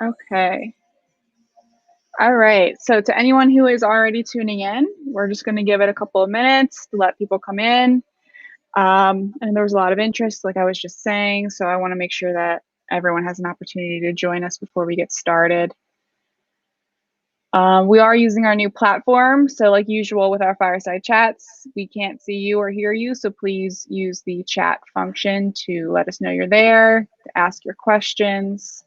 Okay. All right. So to anyone who is already tuning in, we're just going to give it a couple of minutes to let people come in. And there was a lot of interest, like I was just saying, so I want to make sure that everyone has an opportunity to join us before we get started. We are using our new platform, so like usual with our fireside chats, we can't see you or hear you, so please use the chat function to let us know you're there, to ask your questions,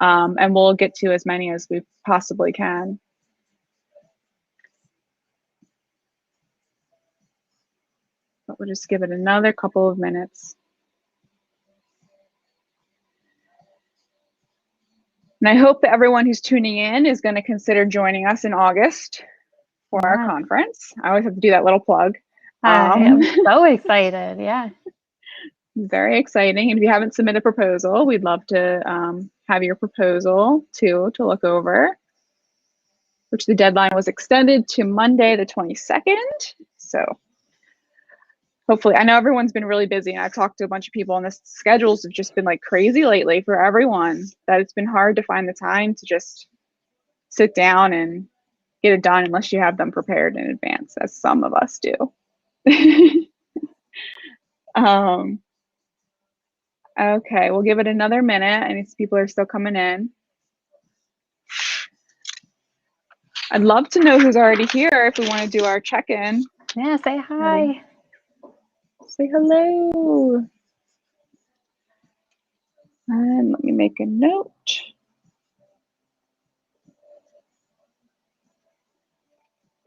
and we'll get to as many as we possibly can. But we'll just give it another couple of minutes. And I hope that everyone who's tuning in is going to consider joining us in August for our conference. I always have to do that little plug. I am so excited. Yeah. Very exciting. And if you haven't submitted a proposal, we'd love to have your proposal too to look over, which the deadline was extended to Monday the 22nd. So hopefully, I know everyone's been really busy, and I've talked to a bunch of people, and the schedules have just been like crazy lately for everyone, that it's been hard to find the time to just sit down and get it done unless you have them prepared in advance, as some of us do. Okay, we'll give it another minute, and these people are still coming in. I'd love to know who's already here if we want to do our check-in. Yeah, say hi. Say hello. And let me make a note.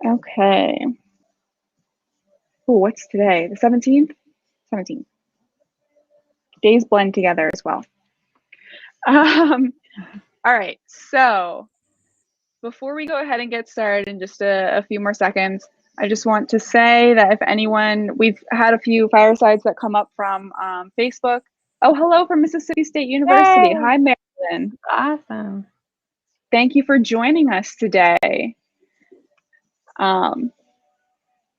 Okay. Oh, what's today? The 17th? 17th. Days blend together as well. All right, so before we go ahead and get started in just a few more seconds, I just want to say that if anyone, we've had a few firesides that come up from Facebook. Oh, hello from Mississippi State University. Yay. Hi, Marilyn. Awesome. Thank you for joining us today. I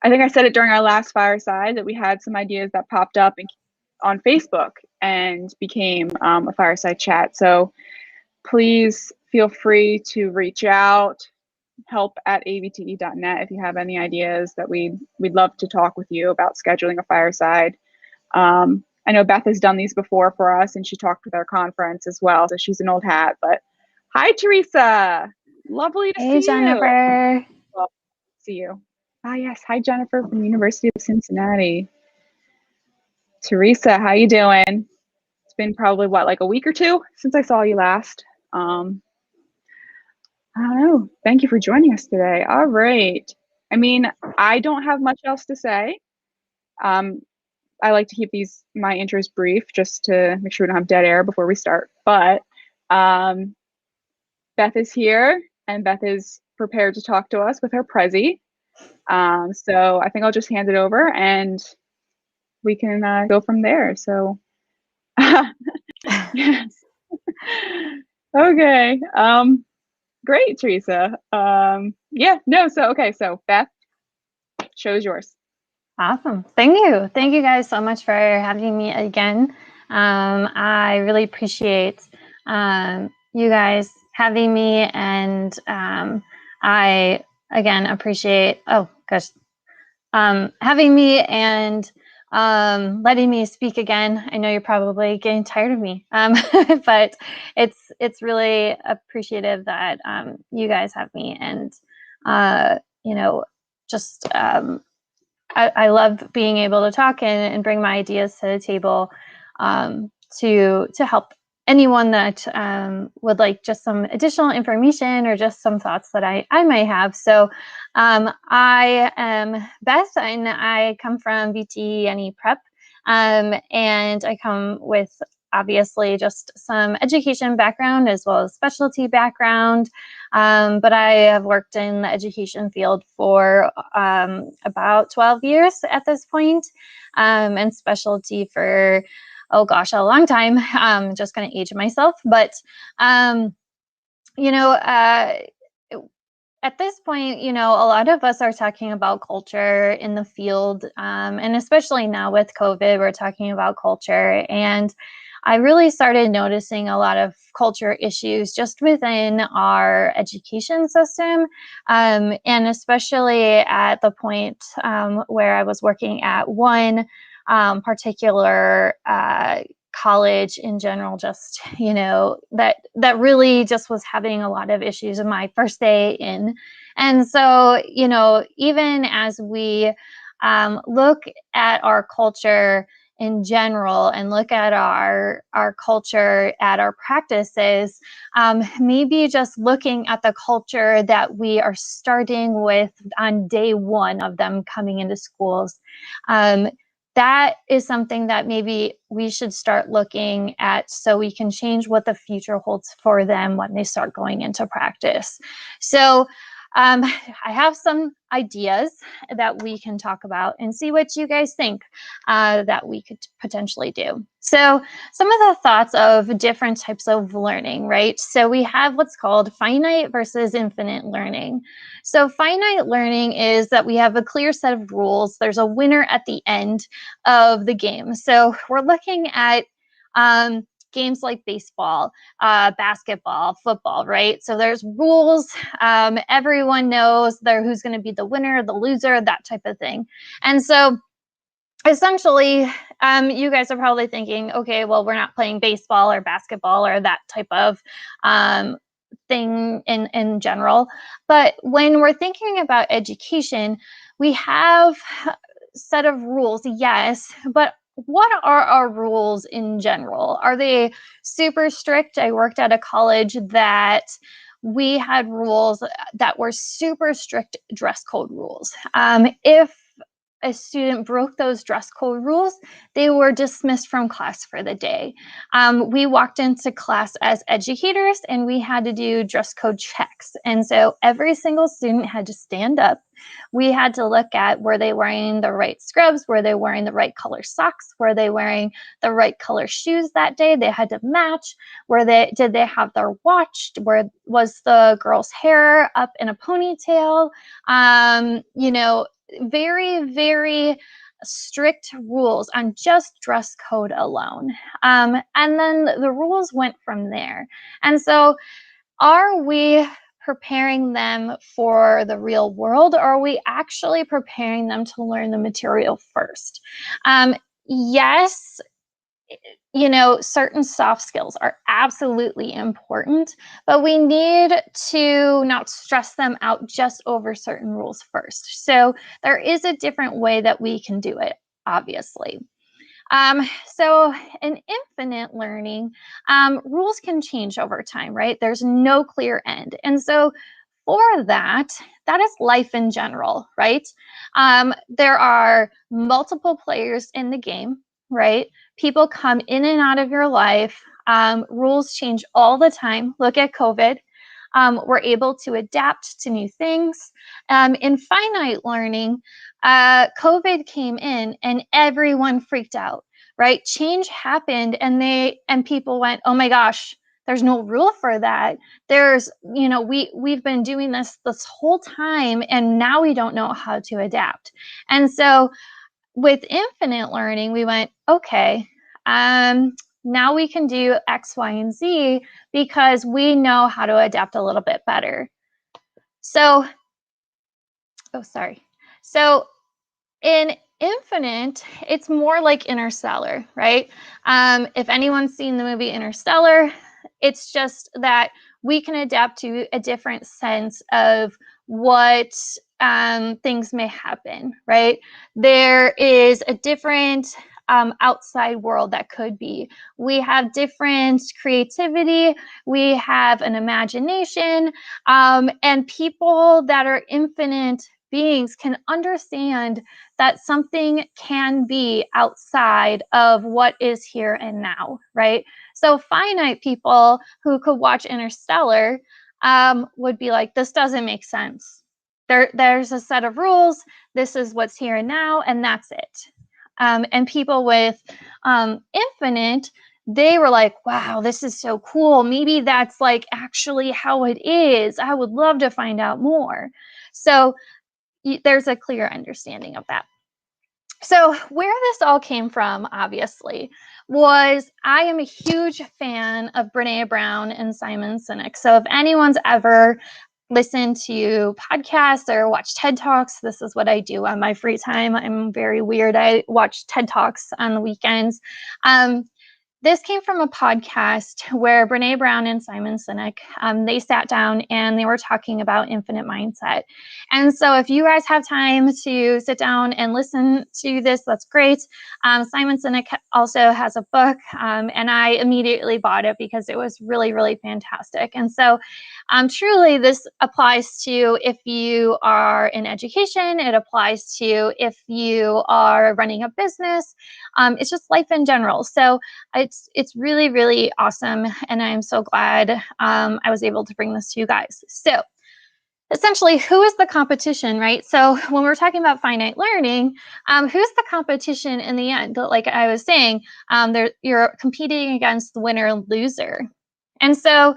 think I said it during our last fireside that we had some ideas that popped up on Facebook and became a fireside chat. So please feel free to reach out, help@avte.net if you have any ideas that we'd love to talk with you about scheduling a fireside. I know Beth has done these before for us, and she talked with our conference as well, so she's an old hat. But hi, Teresa. Lovely to see you. Hey, Jennifer. Well, see you. Ah, yes. Hi, Jennifer from the University of Cincinnati. Teresa, how you doing? It's been probably, what, like a week or two since I saw you last. I don't know. Thank you for joining us today. All right. I mean, I don't have much else to say. I like to keep my intros brief just to make sure we don't have dead air before we start. But Beth is here, and Beth is prepared to talk to us with her Prezi. So I think I'll just hand it over, and we can go from there. So, yes. Okay. Great, Teresa. Yeah, no, so Beth, show's yours. Awesome. Thank you. Thank you guys so much for having me again. I really appreciate you guys having me, and I again appreciate having me and letting me speak again. I know you're probably getting tired of me, but it's really appreciative that you guys have me, and you know, just I love being able to talk and bring my ideas to the table to help anyone that would like just some additional information or just some thoughts that I might have. So I am Beth, and I come from VTNE Prep, and I come with obviously just some education background as well as specialty background. But I have worked in the education field for about 12 years at this point, and specialty for, oh gosh, a long time. Just going to age myself. But, at this point, a lot of us are talking about culture in the field, and especially now with COVID, we're talking about culture. And I really started noticing a lot of culture issues just within our education system, and especially at the point where I was working at one particular college in general, just, you know, that really just was having a lot of issues in my first day in. And so, you know, even as we look at our culture in general and look at our culture, at our practices, maybe just looking at the culture that we are starting with on day one of them coming into schools, that is something that maybe we should start looking at so we can change what the future holds for them when they start going into practice. So I have some ideas that we can talk about and see what you guys think that we could potentially do. So some of the thoughts of different types of learning, right? So we have what's called finite versus infinite learning. So finite learning is that we have a clear set of rules. There's a winner at the end of the game. So we're looking at games like baseball, basketball, football, right? So there's rules. Everyone knows who's going to be the winner, the loser, that type of thing. And so essentially, you guys are probably thinking, okay, well, we're not playing baseball or basketball or that type of thing in general. But when we're thinking about education, we have a set of rules, yes, but what are our rules in general? Are they super strict? I worked at a college that we had rules that were super strict dress code rules. If a student broke those dress code rules, they were dismissed from class for the day. We walked into class as educators and we had to do dress code checks. And so every single student had to stand up. We had to look at, were they wearing the right scrubs? Were they wearing the right color socks? Were they wearing the right color shoes that day? They had to match. Did they have their watch? Was the girl's hair up in a ponytail? You know, very, very strict rules on just dress code alone. And then the rules went from there. And so are we preparing them for the real world, or are we actually preparing them to learn the material first? Yes, you know, certain soft skills are absolutely important, but we need to not stress them out just over certain rules first. So there is a different way that we can do it, obviously. So in infinite learning, rules can change over time, right? There's no clear end. And so for that is life in general, right? There are multiple players in the game, right? People come in and out of your life. Rules change all the time. Look at COVID. We're able to adapt to new things. In finite learning, COVID came in and everyone freaked out, right? Change happened and people went, oh my gosh, there's no rule for that. There's, you know, we've been doing this whole time and now we don't know how to adapt. And so with infinite learning, we went, okay, now we can do X, Y, and Z because we know how to adapt a little bit better. So, So in infinite, it's more like Interstellar, right? If anyone's seen the movie Interstellar, it's just that we can adapt to a different sense of what things may happen, right? There is a different outside world that could be. We have different creativity, we have an imagination, and people that are infinite beings can understand that something can be outside of what is here and now, right? So finite people who could watch Interstellar would be like, this doesn't make sense. There's a set of rules. This is what's here and now, and that's it. And people with infinite, they were like, wow, this is so cool. Maybe that's like actually how it is. I would love to find out more. So there's a clear understanding of that. So where this all came from, obviously, was I am a huge fan of Brene Brown and Simon Sinek. So if anyone's ever listened to podcasts or watch TED Talks, this is what I do on my free time. I'm very weird. I watch TED Talks on the weekends. This came from a podcast where Brene Brown and Simon Sinek, they sat down and they were talking about infinite mindset. And so if you guys have time to sit down and listen to this, that's great. Simon Sinek also has a book, and I immediately bought it because it was really, really fantastic. And so truly this applies to if you are in education, it applies to if you are running a business, it's just life in general. So it's really, really awesome. And I'm so glad I was able to bring this to you guys. So essentially, who is the competition, right? So when we're talking about finite learning, who's the competition in the end? Like I was saying, you're competing against the winner and loser. And so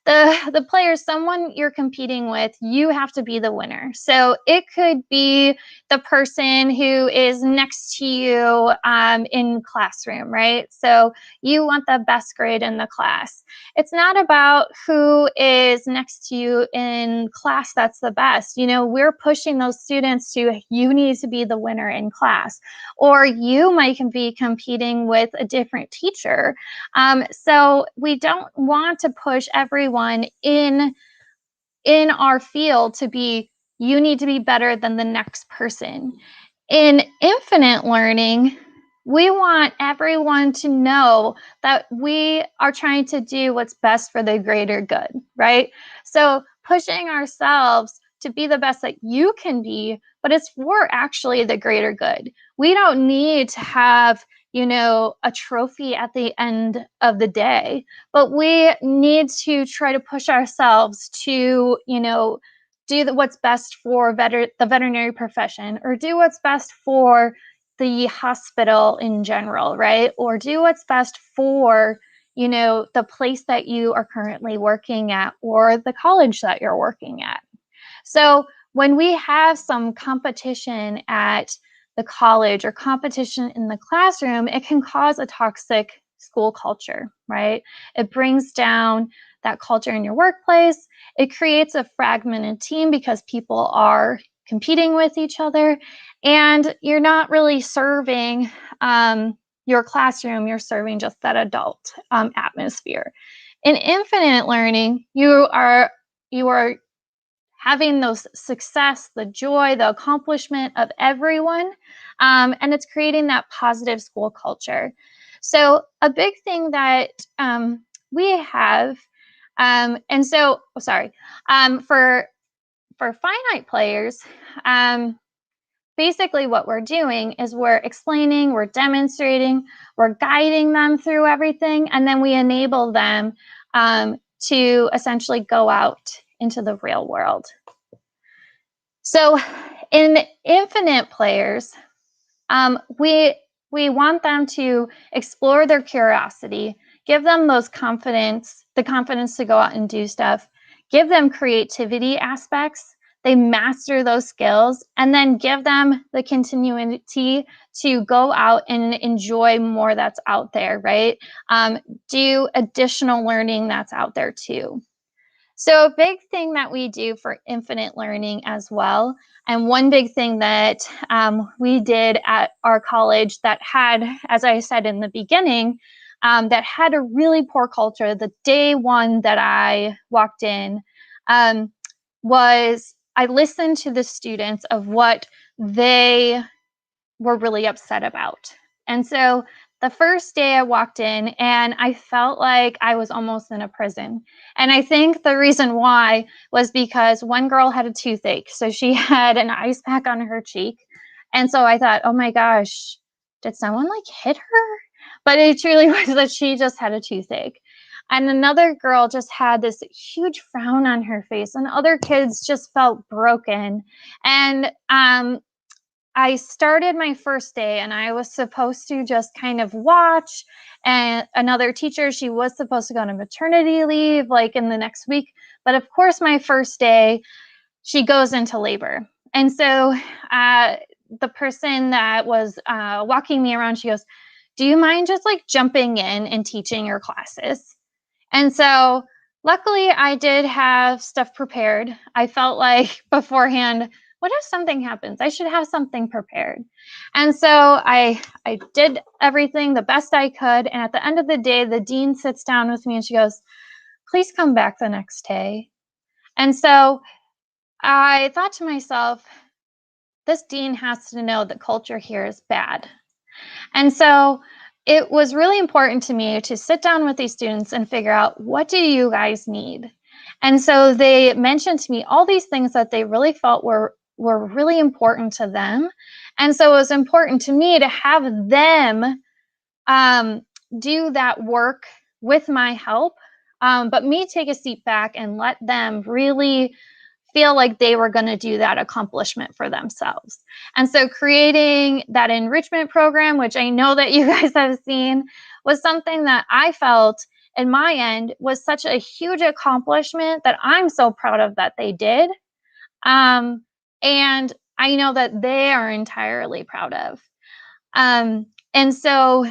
the players, someone you're competing with, you have to be the winner. So it could be the person who is next to you in classroom, right? So you want the best grade in the class. It's not about who is next to you in class that's the best. You know, we're pushing those students to, you need to be the winner in class, or you might be competing with a different teacher. So we don't want to push everyone in our field to be, you need to be better than the next person. In infinite learning, we want everyone to know that we are trying to do what's best for the greater good, right? So pushing ourselves to be the best that you can be, but it's for actually the greater good. We don't need to have, you know, a trophy at the end of the day, but we need to try to push ourselves to, you know, do what's best for the veterinary profession, or do what's best for the hospital in general, right? Or do what's best for, you know, the place that you are currently working at, or the college that you're working at. So when we have some competition at the college or competition in the classroom, it can cause a toxic school culture, right? It brings down that culture in your workplace. It creates a fragmented team because people are competing with each other, and you're not really serving your classroom, you're serving just that adult atmosphere. In infinite learning, you are having those success, the joy, the accomplishment of everyone, and it's creating that positive school culture. So a big thing that we have, and so, for finite players, basically what we're doing is we're explaining, we're demonstrating, we're guiding them through everything, and then we enable them to essentially go out into the real world. So in infinite players, we want them to explore their curiosity, give them the confidence to go out and do stuff, give them creativity aspects, they master those skills, and then give them the continuity to go out and enjoy more that's out there, right? Do additional learning that's out there too. So a big thing that we do for infinite learning as well, and one big thing that we did at our college that had, as I said in the beginning, that had a really poor culture the day one that I walked in, was I listened to the students of what they were really upset about. And so the first day I walked in and I felt like I was almost in a prison. And I think the reason why was because one girl had a toothache. So she had an ice pack on her cheek. And so I thought, oh my gosh, did someone like hit her? But it truly was that she just had a toothache. And another girl just had this huge frown on her face, and other kids just felt broken. And I started my first day and I was supposed to just kind of watch, and another teacher, she was supposed to go on maternity leave like in the next week. But of course, my first day, she goes into labor. And so the person that was walking me around, she goes, do you mind just like jumping in and teaching your classes? And so luckily I did have stuff prepared. I felt like beforehand, what if something happens? I should have something prepared. And so I did everything the best I could. And at the end of the day, the dean sits down with me and she goes, please come back the next day. And so I thought to myself, this dean has to know that culture here is bad. And so it was really important to me to sit down with these students and figure out, what do you guys need? And so they mentioned to me all these things that they really felt were really important to them. And so it was important to me to have them do that work with my help, but me take a seat back and let them really feel like they were going to do that accomplishment for themselves. And so creating that enrichment program, which I know that you guys have seen, was something that I felt in my end was such a huge accomplishment that I'm so proud of that they did. And I know that they are entirely proud of. And so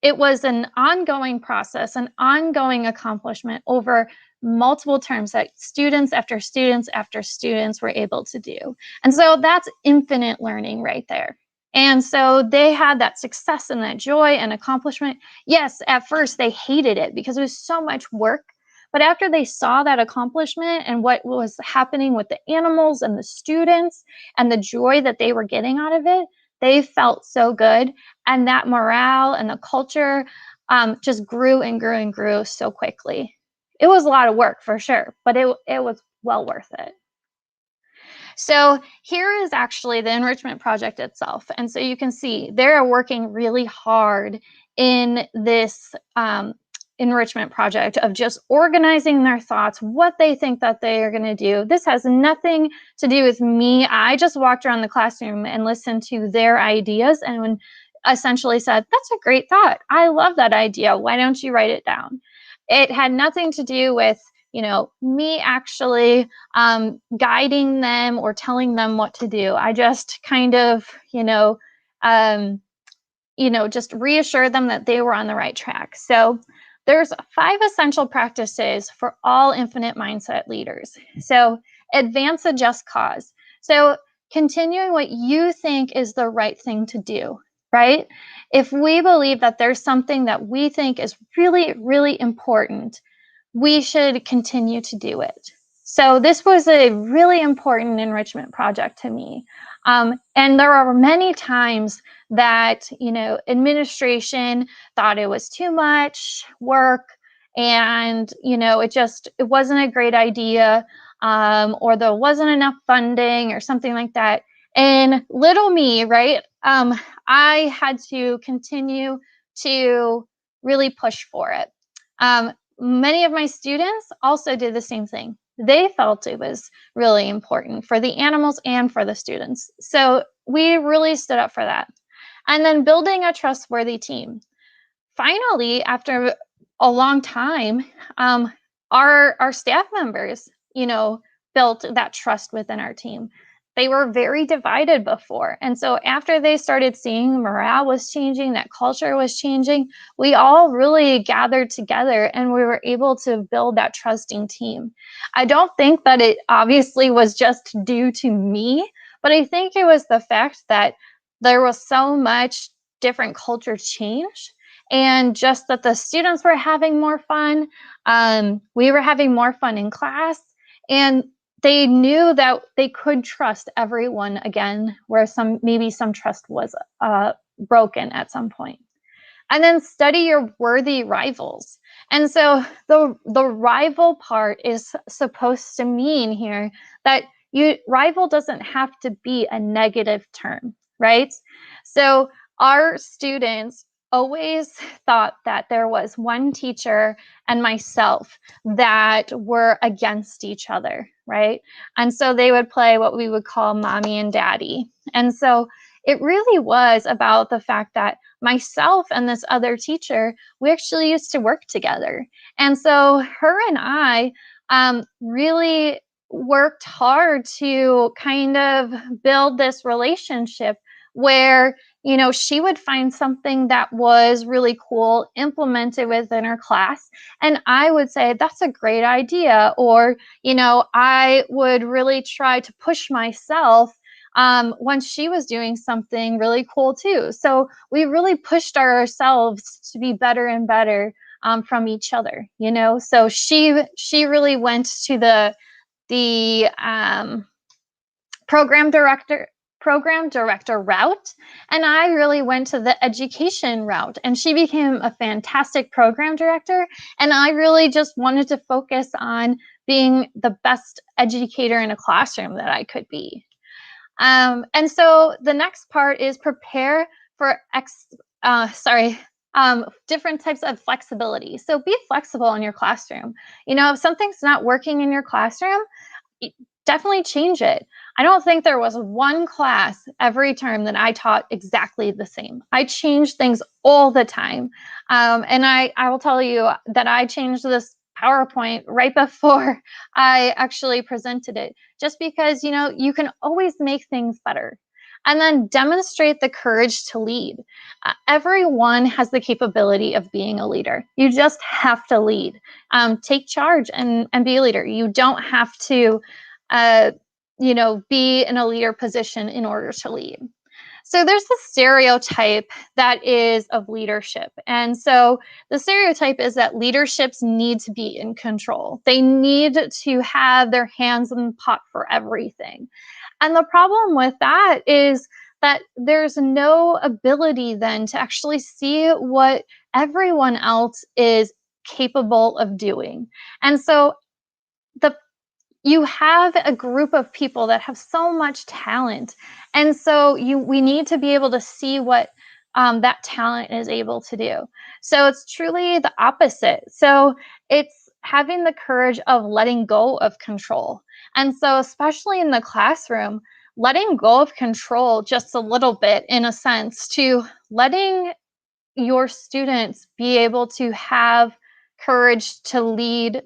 it was an ongoing process, an ongoing accomplishment over multiple terms that students after students after students were able to do. And so that's infinite learning right there. And so they had that success and that joy and accomplishment. Yes, at first they hated it because it was so much work. But after they saw that accomplishment and what was happening with the animals and the students and the joy that they were getting out of it, they felt so good. And that morale and the culture just grew and grew and grew so quickly. It was a lot of work for sure, but it was well worth it. So here is actually the enrichment project itself. And so you can see they're working really hard in this enrichment project of just organizing their thoughts, what they think that they are going to do. This has nothing to do with me. I just walked around the classroom and listened to their ideas and essentially said, that's a great thought. I love that idea. Why don't you write it down? It had nothing to do with, me actually guiding them or telling them what to do. I just kind of, just reassured them that they were on the right track. So there's 5 essential practices for all infinite mindset leaders. So advance a just cause. So continuing what you think is the right thing to do, right? If we believe that there's something that we think is really, really important, we should continue to do it. So this was a really important enrichment project to me. And there are many times that, administration thought it was too much work and, it wasn't a great idea, or there wasn't enough funding or something like that. And little me, right? I had to continue to really push for it. Many of my students also did the same thing. They felt it was really important for the animals and for the students. So we really stood up for that. And then building a trustworthy team. Finally, after a long time, our staff members, built that trust within our team. They were very divided before. And so after they started seeing morale was changing, that culture was changing, we all really gathered together and we were able to build that trusting team. I don't think that it obviously was just due to me, but I think it was the fact that there was so much different culture change, and just that the students were having more fun. We were having more fun in class, and they knew that they could trust everyone again, where maybe some trust was broken at some point. And then study your worthy rivals. And so the rival part is supposed to mean here that rival doesn't have to be a negative term, right? So our students always thought that there was one teacher and myself that were against each other, right? And so they would play what we would call mommy and daddy. And so it really was about the fact that myself and this other teacher, we actually used to work together. And so her and I really worked hard to kind of build this relationship where you know, she would find something that was really cool, implement it within her class, and I would say, that's a great idea. Or, you know, I would really try to push myself when she was doing something really cool too. So we really pushed ourselves to be better and better from each other, you know. So she really went to the program director route, and I really went to the education route, and she became a fantastic program director, and I really just wanted to focus on being the best educator in a classroom that I could be. And so the next part is prepare for different types of flexibility. So be flexible in your classroom. You know, if something's not working in your classroom, definitely change it. I don't think there was one class every term that I taught exactly the same. I changed things all the time. And I will tell you that I changed this PowerPoint right before I actually presented it, just because, you know, you can always make things better. And then demonstrate the courage to lead. Everyone has the capability of being a leader. You just have to lead. Take charge and be a leader. You don't have to you know, be in a leader position in order to lead. So there's the stereotype that is of leadership. And so the stereotype is that leaderships need to be in control. They need to have their hands in the pot for everything. And the problem with that is that there's no ability then to actually see what everyone else is capable of doing. And so the you have a group of people that have so much talent, and so we need to be able to see what that talent is able to do. So it's truly the opposite. So it's having the courage of letting go of control. And so especially in the classroom, letting go of control just a little bit, in a sense, to letting your students be able to have courage to lead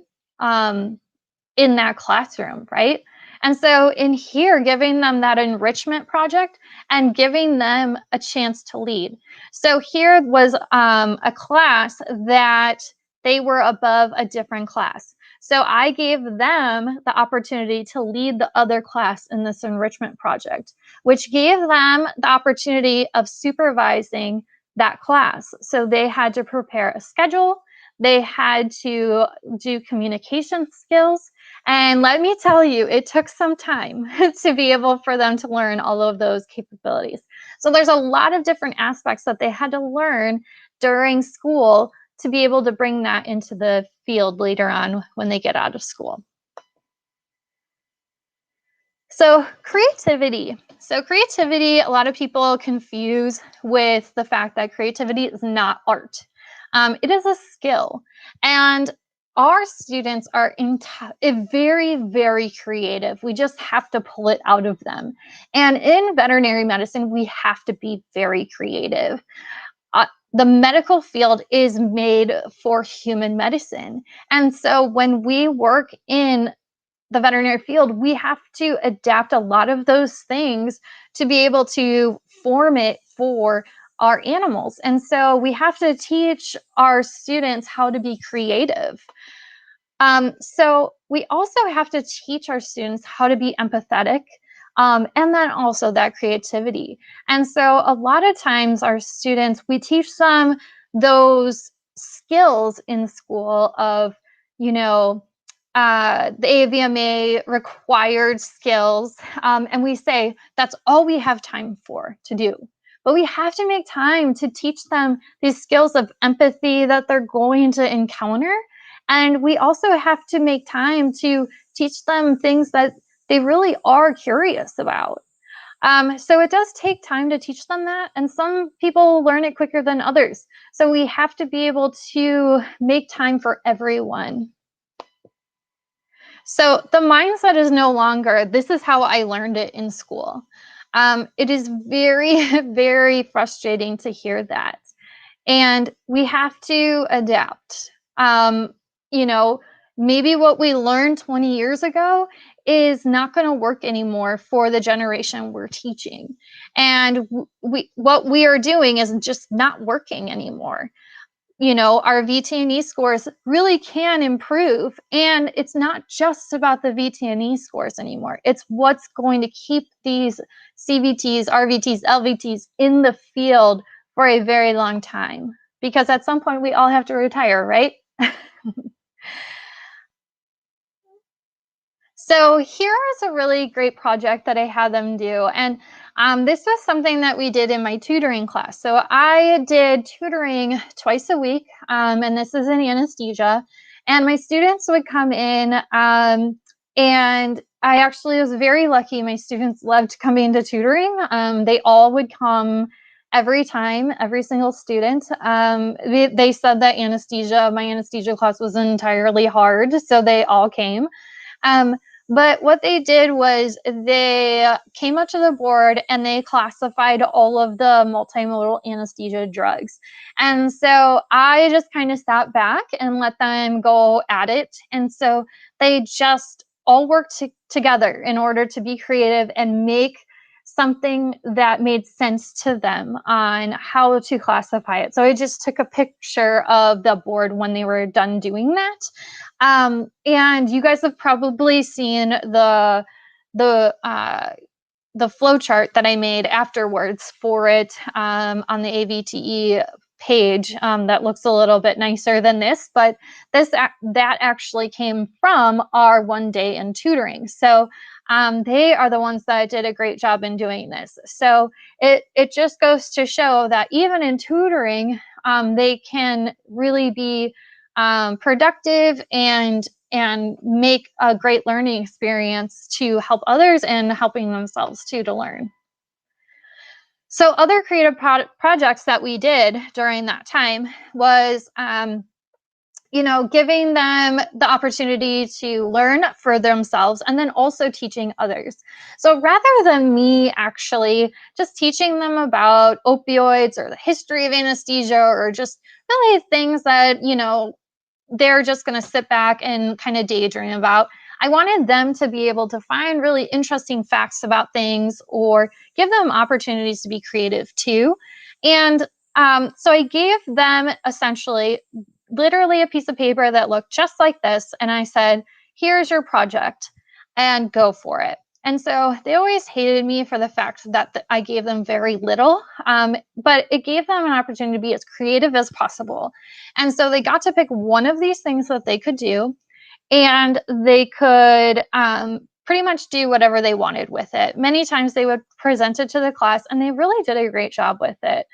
in that classroom, right? And so in here, giving them that enrichment project and giving them a chance to lead. So here was a class that they were above a different class. So I gave them the opportunity to lead the other class in this enrichment project, which gave them the opportunity of supervising that class. So they had to prepare a schedule, they had to do communication skills, and let me tell you, it took some time to be able for them to learn all of those capabilities. So there's a lot of different aspects that they had to learn during school to be able to bring that into the field later on when they get out of school. So creativity. So creativity, a lot of people confuse with the fact that creativity is not art. It is a skill. And our students are very, very creative. We just have to pull it out of them. And in veterinary medicine, we have to be very creative. The medical field is made for human medicine. And so when we work in the veterinary field, we have to adapt a lot of those things to be able to form it for our animals. And so we have to teach our students how to be creative. So we also have to teach our students how to be empathetic, and then also that creativity. And so a lot of times our students, we teach them those skills in school of, you know, the AVMA required skills. And we say that's all we have time for to do. But we have to make time to teach them these skills of empathy that they're going to encounter. And we also have to make time to teach them things that they really are curious about. So it does take time to teach them that, and some people learn it quicker than others. So we have to be able to make time for everyone. So the mindset is no longer, this is how I learned it in school. It is very, very frustrating to hear that. And we have to adapt. You know, maybe what we learned 20 years ago is not going to work anymore for the generation we're teaching. And what we are doing is just not working anymore. You know, our VTNE scores really can improve. And it's not just about the VTNE scores anymore. It's what's going to keep these CVTs, RVTs, LVTs in the field for a very long time. Because at some point we all have to retire, right? So here is a really great project that I had them do. And this was something that we did in my tutoring class. So I did tutoring twice a week, and this is in anesthesia. And my students would come in, and I actually was very lucky. My students loved coming to tutoring. They all would come every time, every single student. They said that my anesthesia class was entirely hard, so they all came. But what they did was they came up to the board and they classified all of the multimodal anesthesia drugs. And so I just kind of sat back and let them go at it. And so they just all worked together in order to be creative and make something that made sense to them on how to classify it. So I just took a picture of the board when they were done doing that. And you guys have probably seen the flow chart that I made afterwards for it on the AVTE page that looks a little bit nicer than this, but that actually came from our one day in tutoring. So they are the ones that did a great job in doing this. So it just goes to show that even in tutoring, they can really be productive and make a great learning experience to help others and helping themselves too to learn. So other creative projects that we did during that time was, giving them the opportunity to learn for themselves and then also teaching others. So rather than me actually just teaching them about opioids or the history of anesthesia or just really things that, they're just going to sit back and kind of daydream about, I wanted them to be able to find really interesting facts about things or give them opportunities to be creative too. And so I gave them essentially literally a piece of paper that looked just like this. And I said, here's your project and go for it. And so they always hated me for the fact that I gave them very little, but it gave them an opportunity to be as creative as possible. And so they got to pick one of these things that they could do, and they could pretty much do whatever they wanted with it. Many times they would present it to the class, and they really did a great job with it.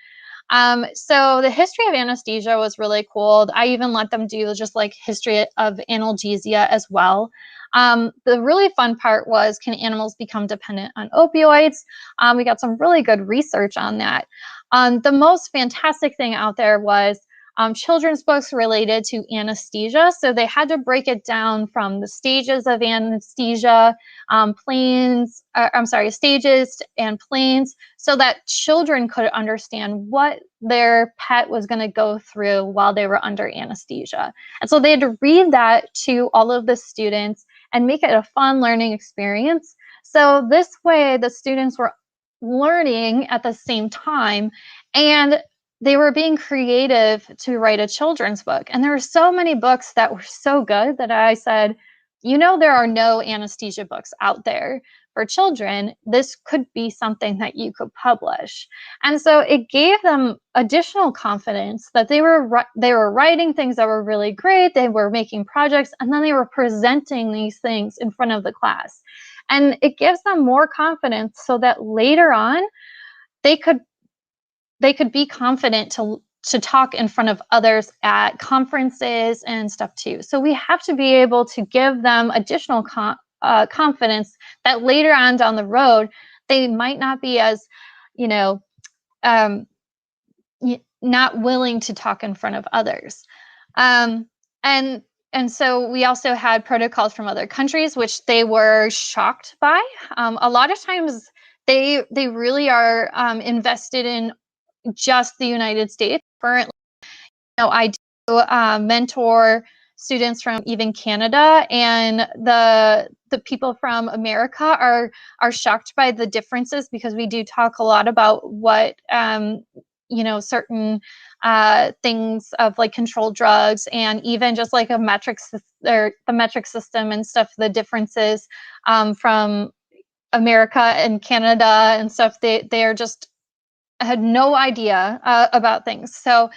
So the history of anesthesia was really cool. I even let them do just like history of analgesia as well. The really fun part was, can animals become dependent on opioids? We got some really good research on that. The most fantastic thing out there was children's books related to anesthesia. So they had to break it down from the stages of anesthesia, stages and planes, so that children could understand what their pet was going to go through while they were under anesthesia. And so they had to read that to all of the students and make it a fun learning experience. So this way the students were learning at the same time, and they were being creative to write a children's book. And there were so many books that were so good that I said, there are no anesthesia books out there for children. This could be something that you could publish. And so it gave them additional confidence that they were writing things that were really great. They were making projects, and then they were presenting these things in front of the class. And it gives them more confidence so that later on they could be confident to talk in front of others at conferences and stuff too. So we have to be able to give them additional confidence that later on down the road, they might not be as, not willing to talk in front of others. And so we also had protocols from other countries, which they were shocked by. A lot of times they really are invested in just the United States. Currently, I do mentor students from even Canada, and the people from America are shocked by the differences, because we do talk a lot about what you know, certain things of like controlled drugs, and even just like a or the metric system and stuff, the differences from America and Canada and stuff. They are just had no idea about things. So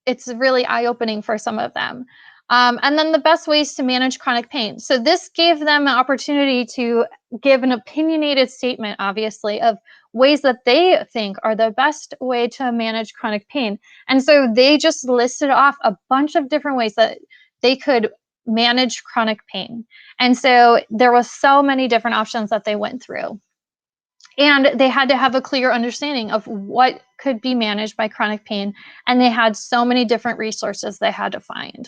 it's really eye-opening for some of them. And then the best ways to manage chronic pain. So this gave them an opportunity to give an opinionated statement, obviously, of ways that they think are the best way to manage chronic pain. And so they just listed off a bunch of different ways that they could manage chronic pain. And so there was so many different options that they went through. And they had to have a clear understanding of what could be managed by chronic pain. And they had so many different resources they had to find.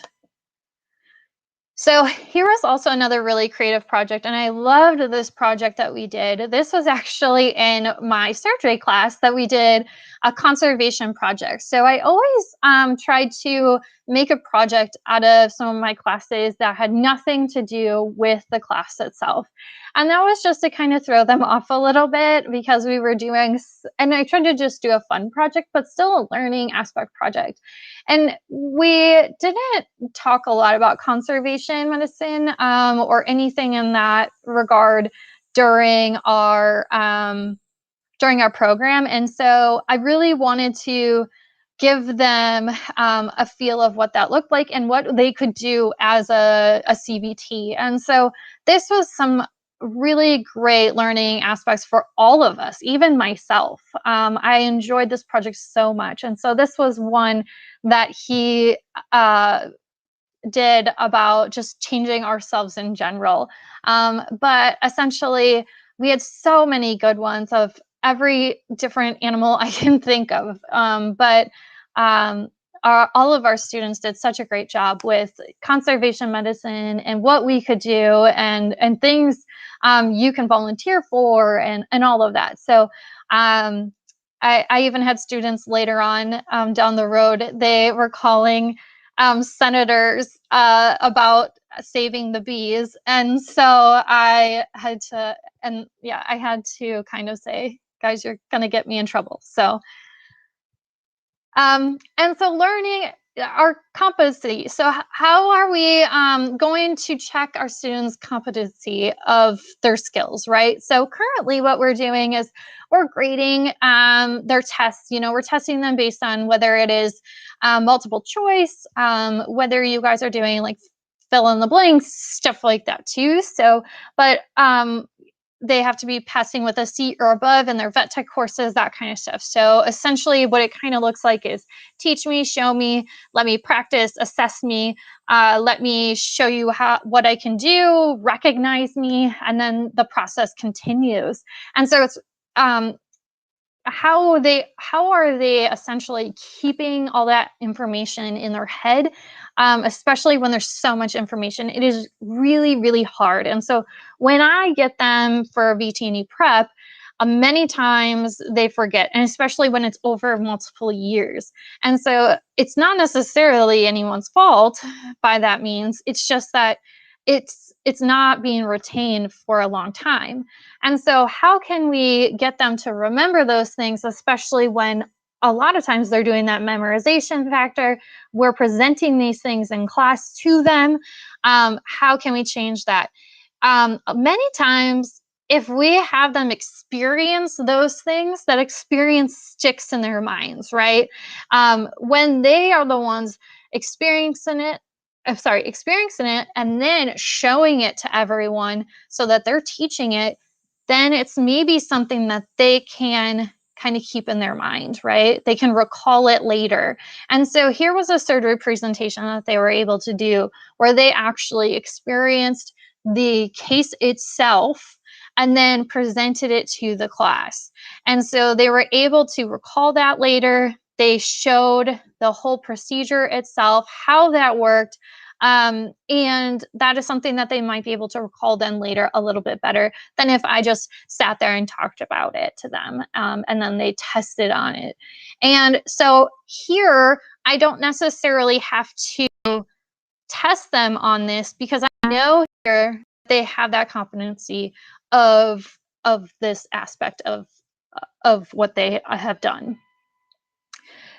So here was also another really creative project, and I loved this project that we did. This was actually in my surgery class that we did a conservation project. So I always tried to make a project out of some of my classes that had nothing to do with the class itself. And that was just to kind of throw them off a little bit, because we were doing, and I tried to just do a fun project, but still a learning aspect project. And we didn't talk a lot about conservation medicine or anything in that regard during our program. And so I really wanted to give them a feel of what that looked like and what they could do as a CVT. And so this was some really great learning aspects for all of us, even myself. I enjoyed this project so much. And so this was one that he did about just changing ourselves in general. But essentially, we had so many good ones of every different animal I can think of. All of our students did such a great job with conservation medicine and what we could do, and things you can volunteer for, and all of that. So I even had students later on down the road, they were calling senators about saving the bees. And so I had to, I had to kind of say, guys, you're going to get me in trouble. So, and so learning our competency. So how are we going to check our students' competency of their skills, right? So currently what we're doing is we're grading their tests. You know, we're testing them based on whether it is multiple choice, whether you guys are doing like fill in the blanks, stuff like that too. So, but they have to be passing with a C or above in their vet tech courses, that kind of stuff. So essentially what it kind of looks like is teach me, show me, let me practice, assess me, let me show you what I can do, recognize me, and then the process continues. And so it's how are they essentially keeping all that information in their head, especially when there's so much information. It is really, really hard. And so when I get them for VTNE Prep, many times they forget, and especially when it's over multiple years. And so it's not necessarily anyone's fault by that means. It's just that it's not being retained for a long time. And so how can we get them to remember those things, especially when a lot of times they're doing that memorization factor, we're presenting these things in class to them. How can we change that? Many times, if we have them experience those things, that experience sticks in their minds, right? When they are the ones experiencing it and then showing it to everyone so that they're teaching it, then it's maybe something that they can kind of keep in their mind, right? They can recall it later. And so here was a surgery presentation that they were able to do where they actually experienced the case itself and then presented it to the class. And so they were able to recall that later. They showed the whole procedure itself, how that worked. And that is something that they might be able to recall then later a little bit better than if I just sat there and talked about it to them and then they tested on it. And so here, I don't necessarily have to test them on this because I know here they have that competency of this aspect of what they have done.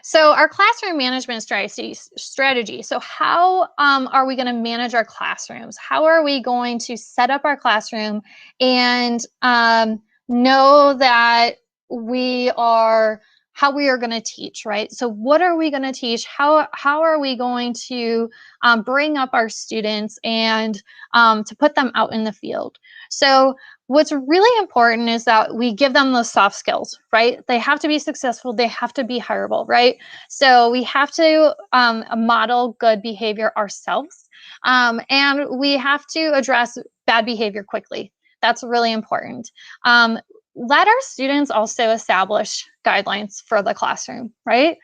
So our classroom management strategy. So how are we going to manage our classrooms? How are we going to set up our classroom and know that how we are going to teach, right? So what are we going to teach? How are we going to bring up our students and to put them out in the field? So what's really important is that we give them the soft skills, right? They have to be successful. They have to be hireable, right? So we have to model good behavior ourselves. And we have to address bad behavior quickly. That's really important. Let our students also establish guidelines for the classroom, right?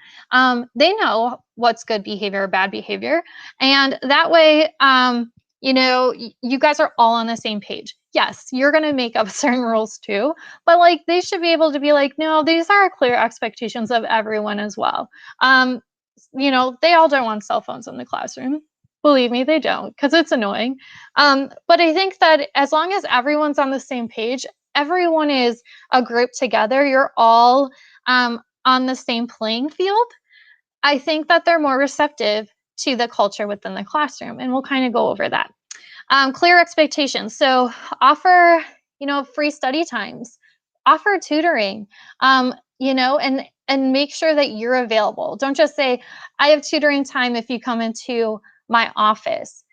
They know what's good behavior or bad behavior. And that way, you guys are all on the same page. Yes, you're going to make up certain rules too, but like they should be able to be like, no, these are clear expectations of everyone as well. They all don't want cell phones in the classroom. Believe me, they don't, because it's annoying. But I think that as long as everyone's on the same page, everyone is a group together, you're all on the same playing field, I think that they're more receptive to the culture within the classroom. And we'll kind of go over that. Clear expectations. So offer, free study times, offer tutoring, and make sure that you're available. Don't just say, I have tutoring time if you come into my office.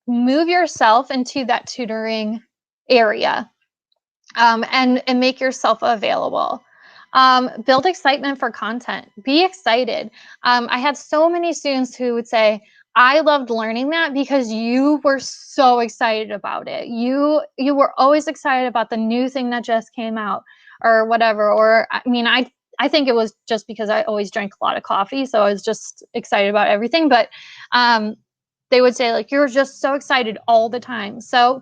Move yourself into that tutoring area and make yourself available. Build excitement for content. Be excited. I had so many students who would say, I loved learning that because you were so excited about it. You were always excited about the new thing that just came out or whatever. Or I think it was just because I always drank a lot of coffee, so I was just excited about everything. But they would say, like, you're just so excited all the time. So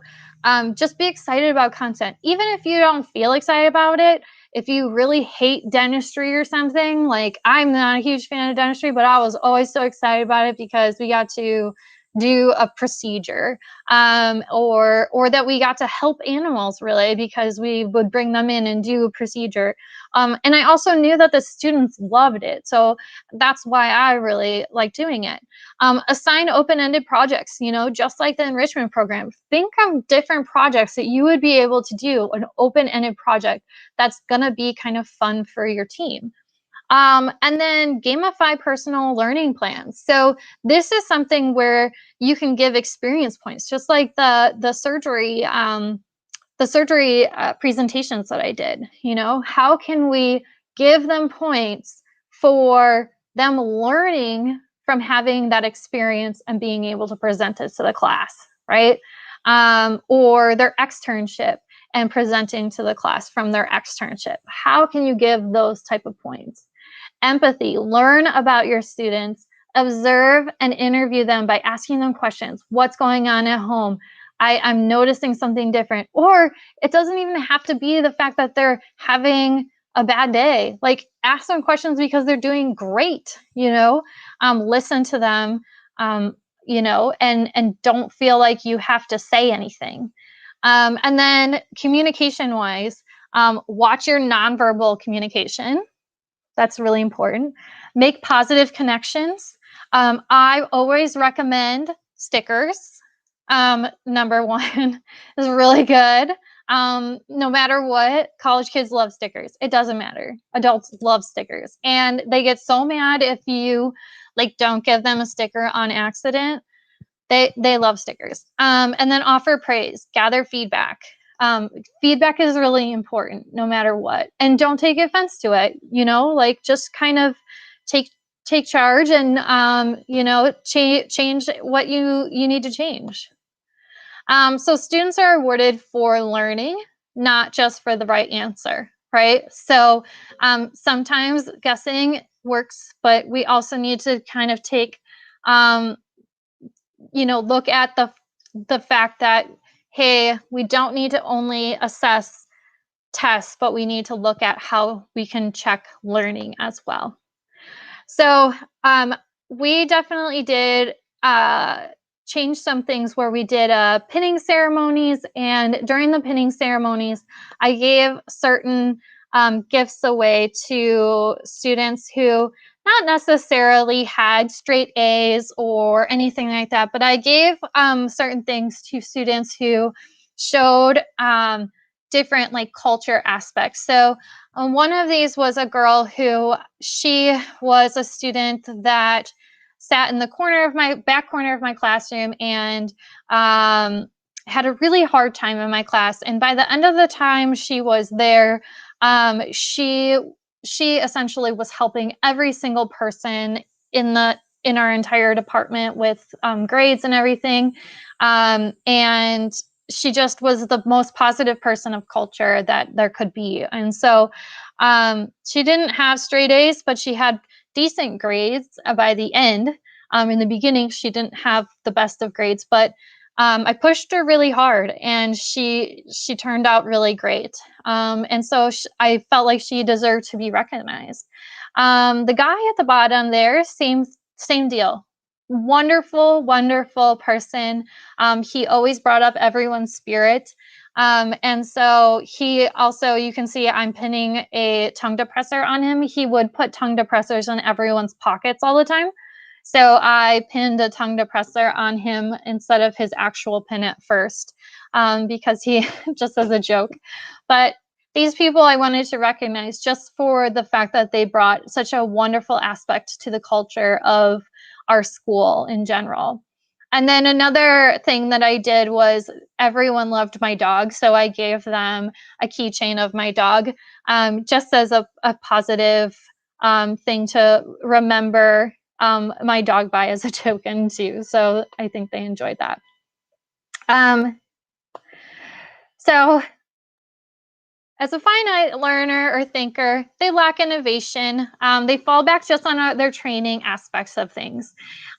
just be excited about content. Even if you don't feel excited about it, if you really hate dentistry or something, like I'm not a huge fan of dentistry, but I was always so excited about it because we got to do a procedure or that we got to help animals really because we would bring them in and do a procedure. And I also knew that the students loved it. So that's why I really like doing it. Assign open-ended projects, just like the enrichment program. Think of different projects that you would be able to do, an open-ended project that's going to be kind of fun for your team. And then gamify personal learning plans. So this is something where you can give experience points, just like the surgery presentations that I did. How can we give them points for them learning from having that experience and being able to present it to the class, right? Or their externship and presenting to the class from their externship. How can you give those type of points? Empathy, learn about your students, observe and interview them by asking them questions. What's going on at home? I'm noticing something different. Or it doesn't even have to be the fact that they're having a bad day. Like, ask them questions because they're doing great, listen to them, and don't feel like you have to say anything. And then communication-wise, watch your nonverbal communication. That's really important. Make positive connections. I always recommend stickers. Number one is really good. No matter what, college kids love stickers. It doesn't matter. Adults love stickers. And they get so mad if you don't give them a sticker on accident. They love stickers. And then offer praise, gather feedback. Feedback is really important no matter what, and don't take offense to it, just kind of take charge and change what you need to change. So students are awarded for learning, not just for the right answer, right? So sometimes guessing works, but we also need to kind of take look at the fact that, hey, we don't need to only assess tests, but we need to look at how we can check learning as well. So we definitely did changed some things where we did pinning ceremonies, and during the pinning ceremonies, I gave certain gifts away to students who not necessarily had straight A's or anything like that, but I gave certain things to students who showed different like culture aspects. So one of these was a girl who, she was a student that sat in the corner of my back corner of my classroom and had a really hard time in my class. And by the end of the time she was there, she essentially was helping every single person in our entire department with grades and everything. And she just was the most positive person of culture that there could be. And so she didn't have straight A's, but she had decent grades by the end. In the beginning, she didn't have the best of grades, but I pushed her really hard, and she turned out really great. And so I felt like she deserved to be recognized. The guy at the bottom there, same deal. Wonderful, wonderful person. He always brought up everyone's spirit. And so he also, you can see I'm pinning a tongue depressor on him. He would put tongue depressors in everyone's pockets all the time. So I pinned a tongue depressor on him instead of his actual pin at first, because he, just as a joke. But these people I wanted to recognize just for the fact that they brought such a wonderful aspect to the culture of our school in general. And then another thing that I did was everyone loved my dog. So I gave them a keychain of my dog, just as a positive thing to remember my dog by as a token too. So I think they enjoyed that. So as a finite learner or thinker, they lack innovation. They fall back just on their training aspects of things.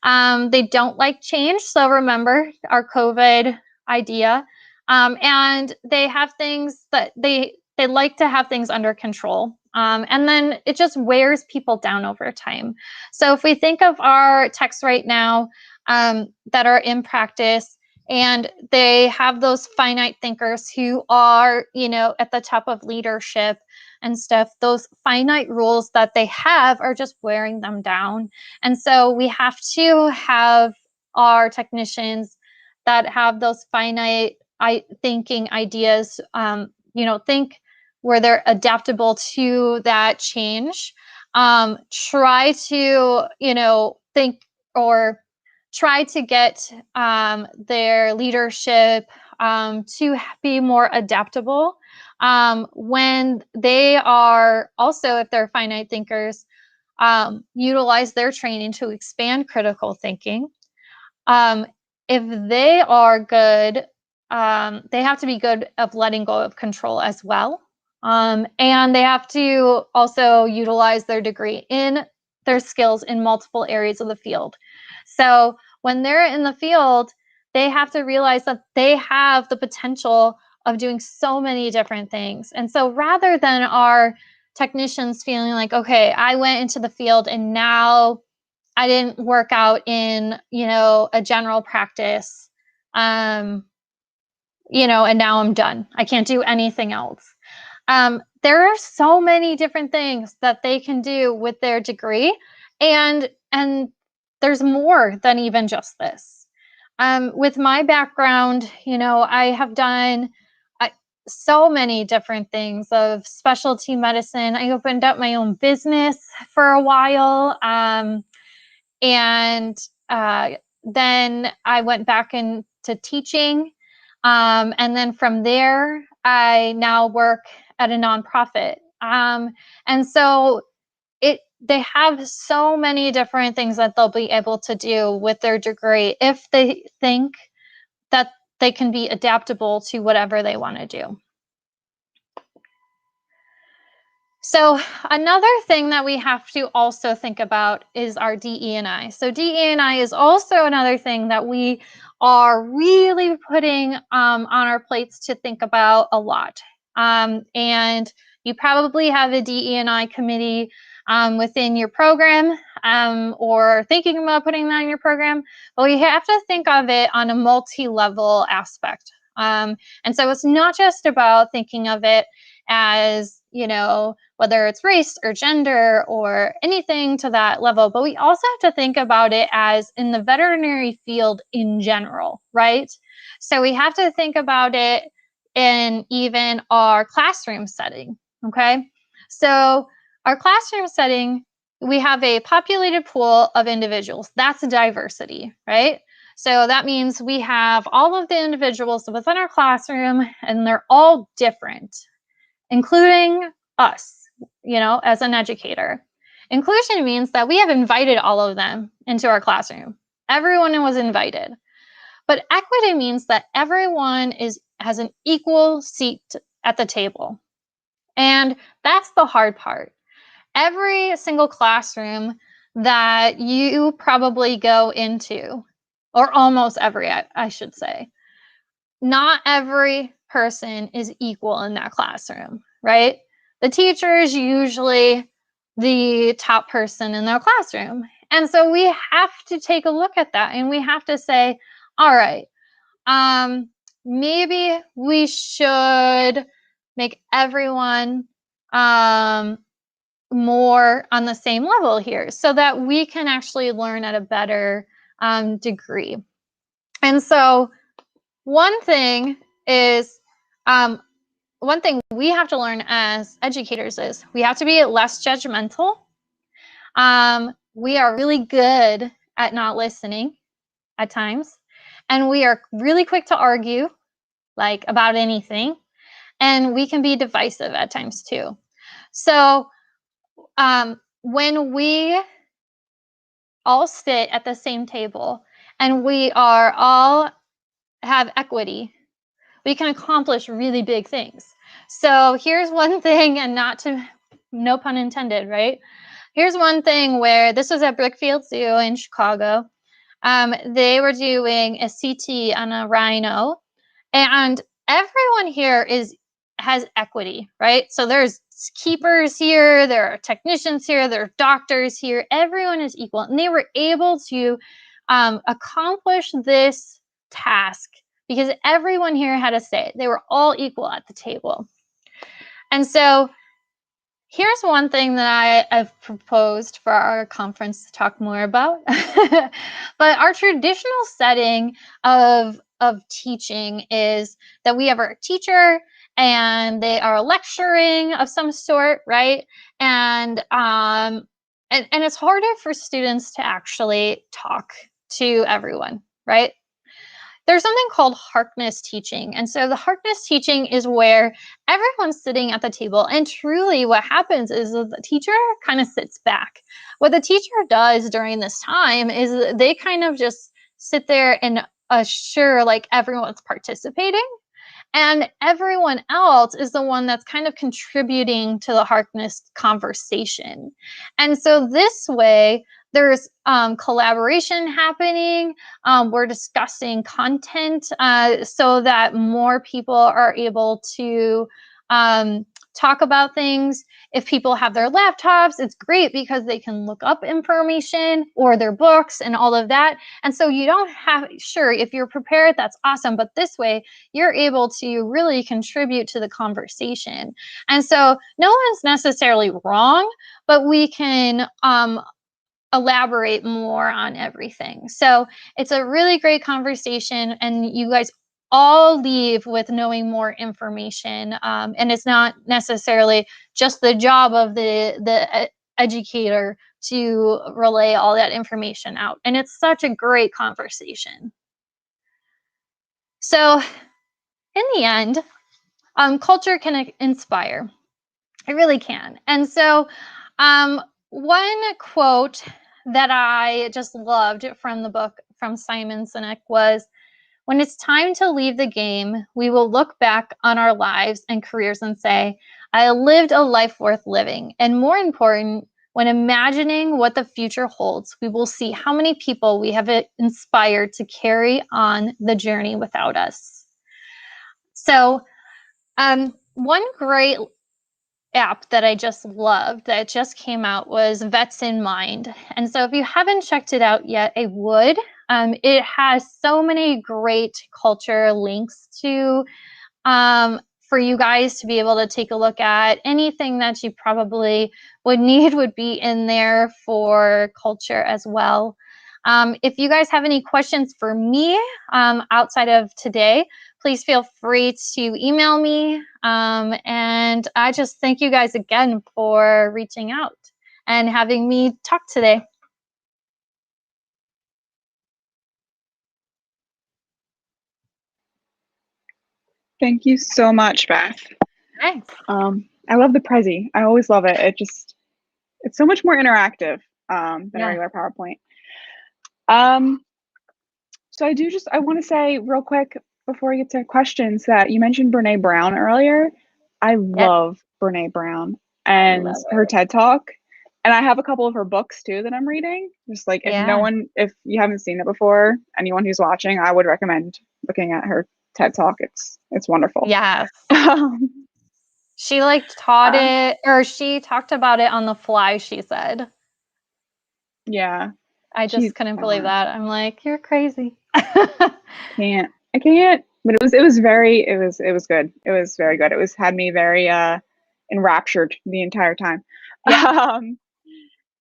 They don't like change. So remember our COVID idea. And they have things that they like to have things under control. And then it just wears people down over time. So if we think of our texts right now that are in practice, and they have those finite thinkers who are, at the top of leadership and stuff, those finite rules that they have are just wearing them down. And so we have to have our technicians that have those finite thinking ideas, think where they're adaptable to that change. Try to, think or try to get their leadership to be more adaptable when they are also, if they're finite thinkers, utilize their training to expand critical thinking. If they are good, they have to be good of letting go of control as well. And they have to also utilize their degree in their skills in multiple areas of the field. So when they're in the field, they have to realize that they have the potential of doing so many different things. And so rather than our technicians feeling like, okay, I went into the field and now I didn't work out in, a general practice, and now I'm done. I can't do anything else. There are so many different things that they can do with their degree, and there's more than even just this. With my background, I have done so many different things of specialty medicine. I opened up my own business for a while, and then I went back into teaching, and then from there, I now work at a nonprofit. And so they have so many different things that they'll be able to do with their degree if they think that they can be adaptable to whatever they want to do. So another thing that we have to also think about is our DE&I. So DE&I is also another thing that we are really putting on our plates to think about a lot. And you probably have a DE&I committee within your program, or thinking about putting that in your program, but you have to think of it on a multi-level aspect. And so it's not just about thinking of it as, you know, whether it's race or gender or anything to that level, but we also have to think about it as in the veterinary field in general, right? So we have to think about it in even our classroom setting, okay? So our classroom setting, we have a populated pool of individuals. That's diversity, right? So that means we have all of the individuals within our classroom, and they're all different, including us, you know, as an educator. Inclusion means that we have invited all of them into our classroom. Everyone was invited. But equity means that everyone has an equal seat at the table. And that's the hard part. Every single classroom that you probably go into, or almost every, I should say, not every person is equal in that classroom, right? The teacher is usually the top person in their classroom. And so we have to take a look at that, and we have to say, all right, maybe we should make everyone more on the same level here so that we can actually learn at a better degree. And so one thing we have to learn as educators is we have to be less judgmental. We are really good at not listening at times, and we are really quick to argue, like about anything, and we can be divisive at times too. So when we all sit at the same table and we are all have equity, we can accomplish really big things. So here's one thing, and no pun intended, right? Here's one thing where this was at Brookfield Zoo in Chicago. They were doing a CT on a rhino, and everyone here has equity, right? So there's keepers here, there are technicians here, there are doctors here. Everyone is equal, and they were able to accomplish this task because everyone here had a say. They were all equal at the table. And so here's one thing that I've proposed for our conference to talk more about. But our traditional setting of teaching is that we have our teacher and they are lecturing of some sort, right? And it's harder for students to actually talk to everyone, right? There's something called harkness teaching. And so the harkness teaching is where everyone's sitting at the table. And truly what happens is the teacher kind of sits back. What the teacher does during this time is they kind of just sit there and assure like everyone's participating. And everyone else is the one that's kind of contributing to the harkness conversation. And so this way, there's collaboration happening. We're discussing content so that more people are able to talk about things. If people have their laptops, it's great because they can look up information or their books and all of that. And so you don't have, sure, if you're prepared, that's awesome. But this way, you're able to really contribute to the conversation. And so no one's necessarily wrong, but we can elaborate more on everything. So it's a really great conversation, and you guys all leave with knowing more information. And it's not necessarily just the job of the educator to relay all that information out. And it's such a great conversation. So in the end, culture can inspire. It really can. And so one quote that I just loved from the book from Simon Sinek was, "When it's time to leave the game, we will look back on our lives and careers and say, I lived a life worth living. And more important, when imagining what the future holds, we will see how many people we have inspired to carry on the journey without us." So one great app that I just loved that just came out was Vets in Mind. And so if you haven't checked it out yet, I would. It has so many great culture links to for you guys to be able to take a look at. Anything that you probably would need would be in there for culture as well. If you guys have any questions for me outside of today, please feel free to email me. And I just thank you guys again for reaching out and having me talk today. Thank you so much, Beth. Thanks. I love the Prezi. I always love it. It's so much more interactive than a regular PowerPoint. So I want to say real quick before we get to questions that you mentioned Brene Brown earlier. I love Brene Brown and her TED Talk. And I have a couple of her books too that I'm reading. Just like if you haven't seen it before, anyone who's watching, I would recommend looking at her TED Talk. It's wonderful. Yes. She taught it, or she talked about it on the fly, she said. Yeah. I just couldn't believe that. I'm like, you're crazy. I can't. But it was good. It was very good. It had me very enraptured the entire time. Yeah.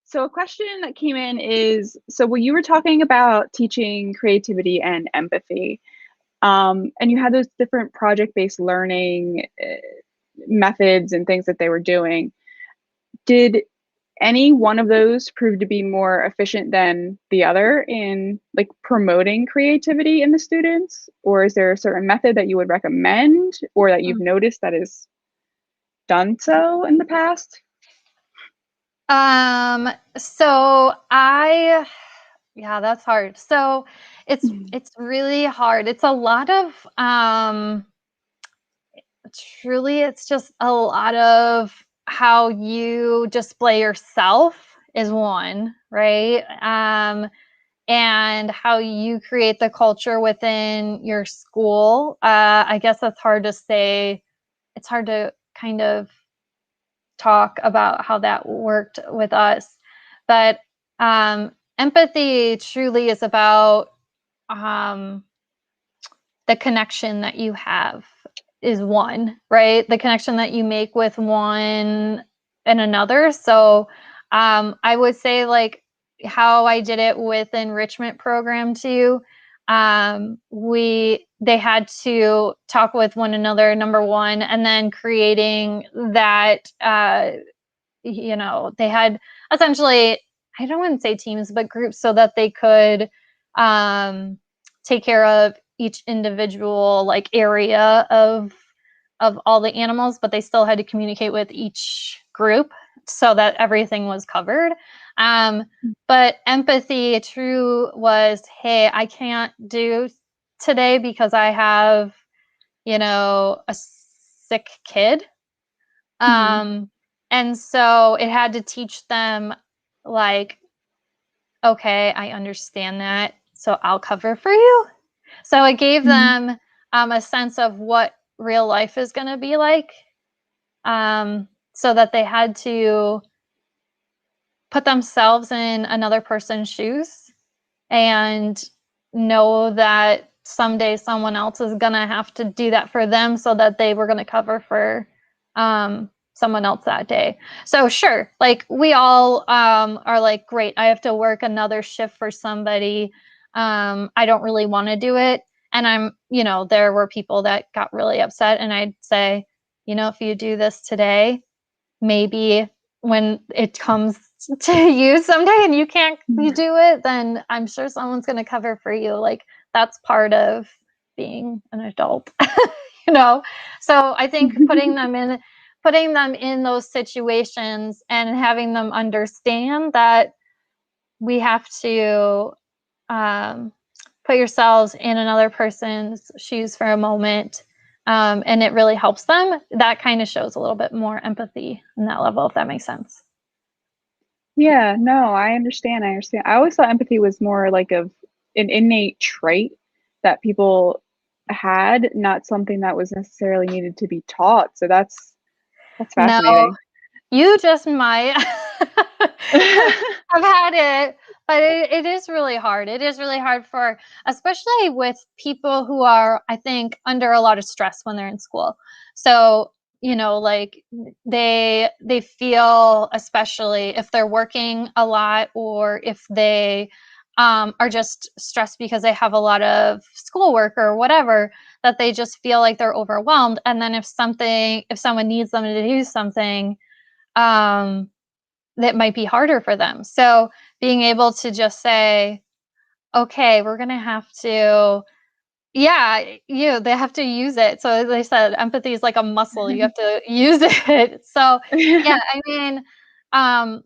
So a question that came in is, so when you were talking about teaching creativity and empathy, and you had those different project-based learning methods and things that they were doing, did any one of those prove to be more efficient than the other in like promoting creativity in the students? Or is there a certain method that you would recommend or that you've noticed that is done so in the past? Yeah, that's hard. So it's really hard. It's a lot of truly, it's just a lot of how you display yourself is one, right? And how you create the culture within your school. I guess that's hard to say. It's hard to kind of talk about how that worked with us. But empathy truly is about the connection that you have is one, right? The connection that you make with one and another. So I would say like how I did it with enrichment program too. They had to talk with one another, number one, and then creating that they had essentially, I don't want to say teams, but groups so that they could take care of each individual like area of all the animals, but they still had to communicate with each group so that everything was covered. But empathy true was, hey, I can't do today because I have, a sick kid. And so it had to teach them like, okay, I understand that. So I'll cover for you. So it gave them a sense of what real life is going to be like. So that they had to put themselves in another person's shoes and know that someday someone else is going to have to do that for them so that they were going to cover for someone else that day. So sure, like we all are like, great, I have to work another shift for somebody. I don't really want to do it. And there were people that got really upset, and I'd say, if you do this today, maybe when it comes to you someday and you can't do it, then I'm sure someone's going to cover for you. Like that's part of being an adult, So I think putting them in those situations and having them understand that we have to put yourselves in another person's shoes for a moment. And it really helps them. That kind of shows a little bit more empathy in that level, if that makes sense. Yeah, no, I understand. I always thought empathy was more like an innate trait that people had, not something that was necessarily needed to be taught. So That's No, fascinating. you just might have had it, but it is really hard. It is really hard for, especially with people who are, I think, under a lot of stress when they're in school. So, like they feel, especially if they're working a lot or if they are just stressed because they have a lot of schoolwork or whatever, that they just feel like they're overwhelmed. And then if someone needs them to do something, um, that might be harder for them. So being able to just say, okay, we're going to have to, yeah, they have to use it. So as I said, empathy is like a muscle. You have to use it. So yeah, I mean, um,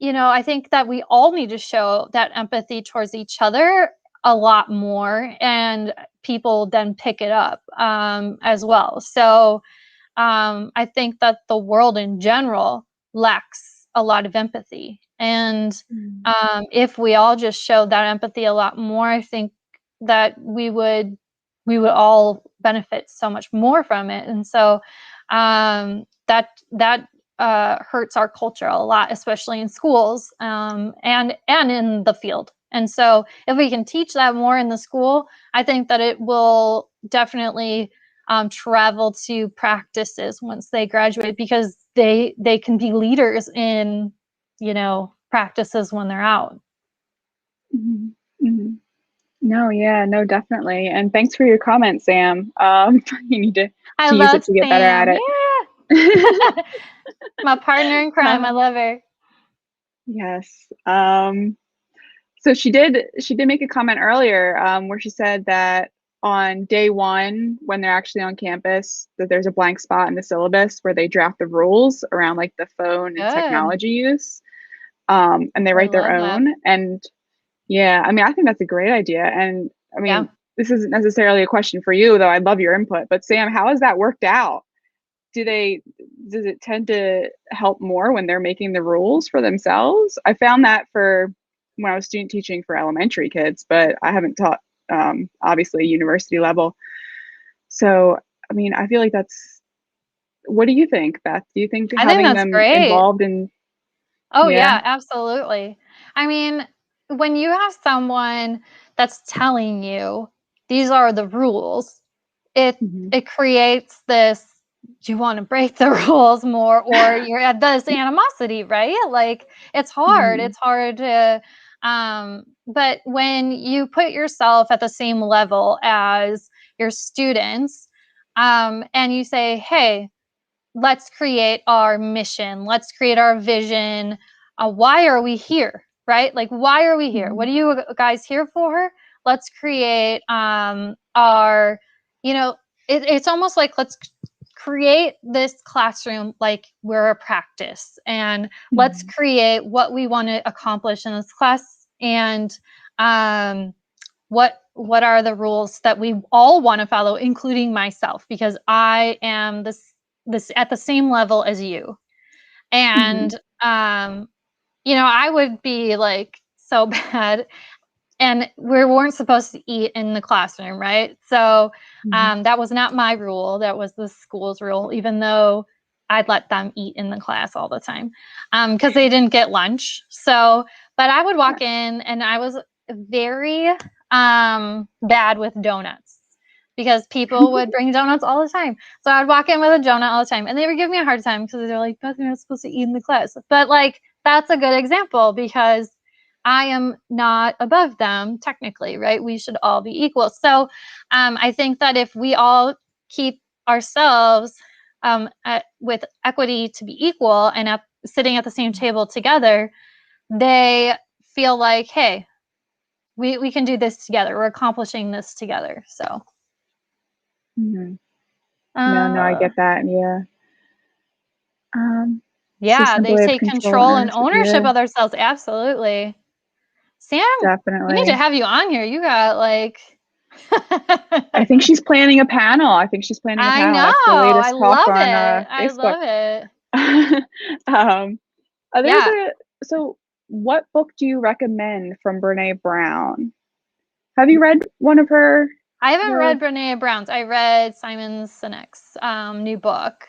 I think that we all need to show that empathy towards each other a lot more, and people then pick it up as well. So I think that the world in general lacks a lot of empathy. And Mm. if we all just showed that empathy a lot more, I think that we would all benefit so much more from it. And so that hurts our culture a lot, especially in schools and in the field. And so if we can teach that more in the school, I think that it will definitely travel to practices once they graduate, because they can be leaders in practices when they're out. Mhm. Mhm. No, yeah, no, definitely. And thanks for your comment, Sam. You need I to use love it to get better at Sam. it. Yeah. My partner in crime. I Um, love her. yes. So she did make a comment earlier, where she said that on day one, when they're actually on campus, that there's a blank spot in the syllabus where they draft the rules around like the phone and Good. technology use. And they I write their love that. own. And yeah, I mean, I think that's a great idea. And I Yeah. mean, this isn't necessarily a question for you, though I'd love your input. But Sam, how has that worked out? Do they, does it tend to help more when they're making the rules for themselves? I found that for when I was student teaching for elementary kids, but I haven't taught, obviously, university level. So, I mean, I feel like that's, what do you think, Beth? Do you think I think having that's them great. involved in, Oh, yeah? yeah, absolutely. I mean, when you have someone that's telling you these are the rules, it Hmm. it creates this, do you want to break the rules more, or you're at this animosity, right? Like it's hard. Hmm. It's hard to but when you put yourself at the same level as your students, and you say, "Hey, let's create our mission. Let's create our vision. Why are we here? Right? Like, why are we here? Hmm. What are you guys here for? Let's create our, it's almost like let's create this classroom like we're a practice, and let's Hmm. create what we want to accomplish in this class, and um, what are the rules that we all want to follow, including myself, because I am this at the same level as you. Hmm. And I would be like so bad, and we weren't supposed to eat in the classroom, right? So Hmm. that was not my rule. That was the school's rule, even though I'd let them eat in the class all the time because they didn't get lunch. So, but I would walk in, and I was very bad with donuts, because people would bring donuts all the time. So I'd walk in with a donut all the time, and they would give me a hard time because they're like, "Beth, you're not supposed to eat in the class." But like, that's a good example, because I am not above them technically, right? We should all be equal. So I think that if we all keep ourselves with equity to be equal, and sitting at the same table together, they feel like, hey, we can do this together. We're accomplishing this together. So, Hmm. No, no, I uh, get that. Yeah. It's a yeah, they simple way of take control and control and ownership. ownership Yeah, of themselves. Absolutely. Sam, we need to definitely. have you on here. You got like I think she's planning a panel. I think she's planning a I panel. know. That's the I latest talk love on it. I Facebook. love it. um, there's Yeah. a so. What book do you recommend from Brene Brown? Have you read one of her? I haven't Her. read Brene Brown's. I read Simon Sinek's new book.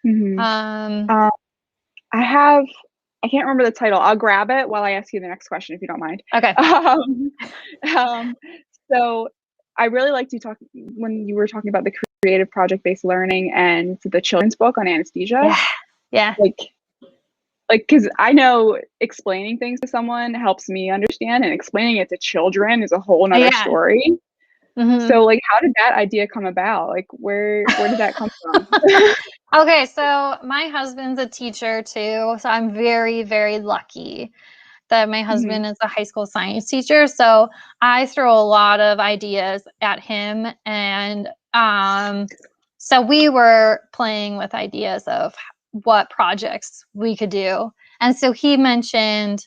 Mhm. Um, I can't remember the title. I'll grab it while I ask you the next question, if you don't mind. okay. Um, um, so I really liked you talk when you were talking about the creative project-based learning and the children's book on anesthesia. Yeah. Yeah. Like, because I know explaining things to someone helps me understand, and explaining it to children is a whole nother Yeah. story. Hmm. So, like, how did that idea come about? Like, where did that come from? Okay, so my husband's a teacher too, so I'm very, very lucky that my Mhm. husband is a high school science teacher. So I throw a lot of ideas at him, and so we were playing with ideas of what projects we could do. And so he mentioned,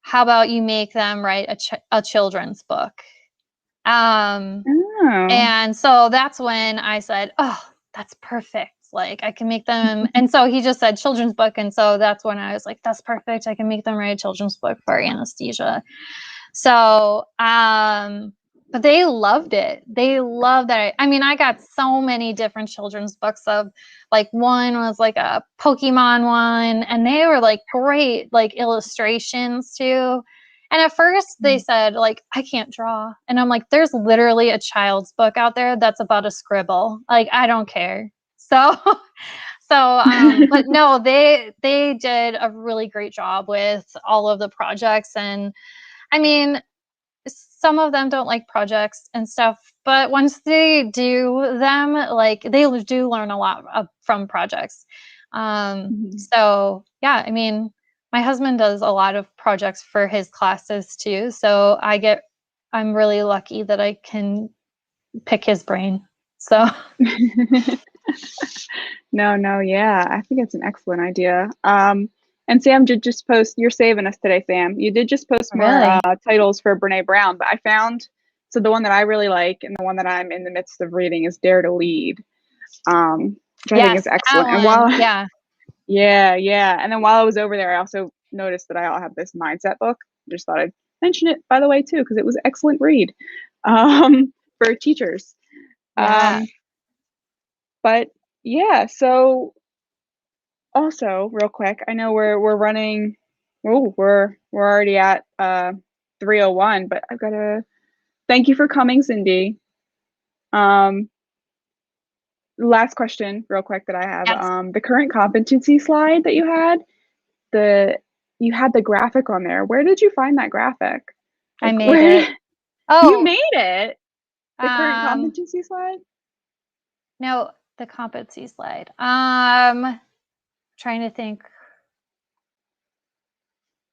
how about you make them write a children's book? Um, Oh. and so that's when I said, oh, that's perfect. Like I can make them. And so he just said children's book. And so that's when I was like, that's perfect. I can make them write a children's book for anesthesia. So, but they loved it. They loved that. I mean, I got so many different children's books of, like, one was like a Pokemon one, and they were like great, like illustrations too. And at first they said, like, I can't draw. And I'm like, there's literally a child's book out there that's about a scribble. Like, I don't care. So, but no, they did a really great job with all of the projects. And I mean, some of them don't like projects and stuff, but once they do them, like, they do learn a lot from projects. Mhm. So yeah, I mean, my husband does a lot of projects for his classes too. So I'm really lucky that I can pick his brain. So No, yeah, I think it's an excellent idea. And Sam did just post, you're saving us today, Sam. You did just post more really, titles for Brene Brown, but I found, so the one that I really like and the one that I'm in the midst of reading is Dare to Lead, which I think yes, is that excellent. And while, one, yeah. yeah. And then while I was over there, I also noticed that I have this mindset book. Just thought I'd mention it, by the way, too, because it was an excellent read for teachers. Yeah. Um, but yeah, so also, real quick, I know we're running. Oh, we're already at 3:01, but I've got to thank you for coming, Cindy. Um, last question, real quick, that I have. Yes, The current competency slide that the you had the graphic on there. Where did you find that graphic? I Like, made where it. you Oh, made it? The current um, competency slide? no, the competency slide. Trying to think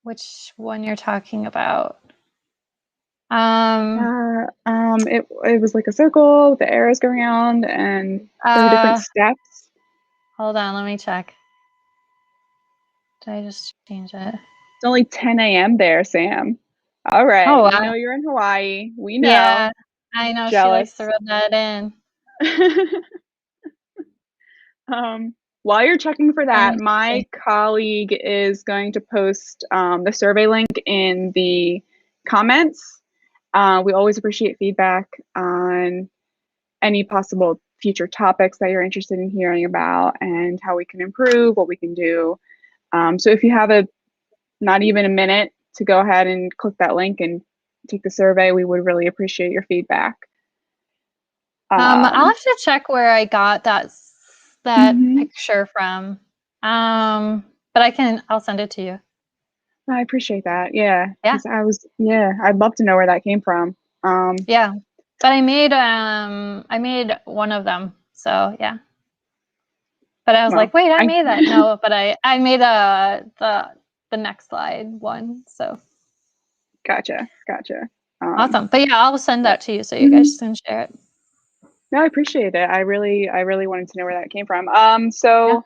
which one you're talking about. Um, It was like a circle with the arrows going around and for the different uh, steps. hold on, let me check. Did I just change it? It's only 10 a.m. there, Sam. All Oh, right. We wow. know you're in Hawaii. We know. Yeah, I know she likes to Jealous. rub that in. um, while you're checking for Trying that, to my see. colleague is going to post the survey link in the comments. We always appreciate feedback on any possible future topics that you're interested in hearing about and how we can improve, what we can do. So if you have not even a minute to go ahead and click that link and take the survey, we would really appreciate your feedback. I'll Um, have to check where I got that mhm. picture from. But I'll send it to you. I appreciate that. Yeah, Yeah, because I'd love to know where that came from. yeah. But I made one of them. So yeah. But I was Well, like, wait, I I made that. No, but I made the next slide one. So gotcha. awesome. But yeah, I'll send But that to you so you mhm. guys can share it. No, I appreciate it. I really wanted to know where that came from. Yeah. So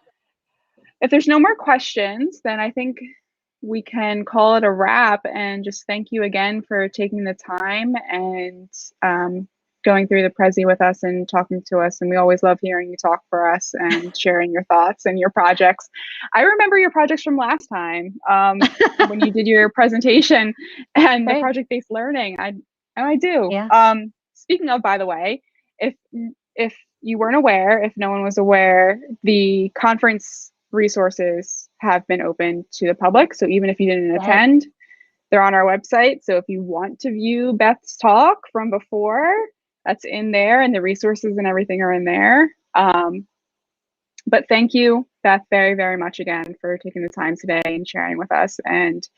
if there's no more questions, then I think we can call it a wrap and just thank you again for taking the time and going through the Prezi with us and talking to us. And we always love hearing you talk for us and sharing your thoughts and your projects. I remember your projects from last time when you did your presentation and the Great. project-based learning. I do. Yeah. Speaking of, by the way, if you weren't aware, if no one was aware, the conference resources have been open to the public. So even if you didn't attend, they're on our website. So if you want to view Beth's talk from before, that's in there, and the resources and everything are in there. But thank you, Beth, very, very much again for taking the time today and sharing with us. And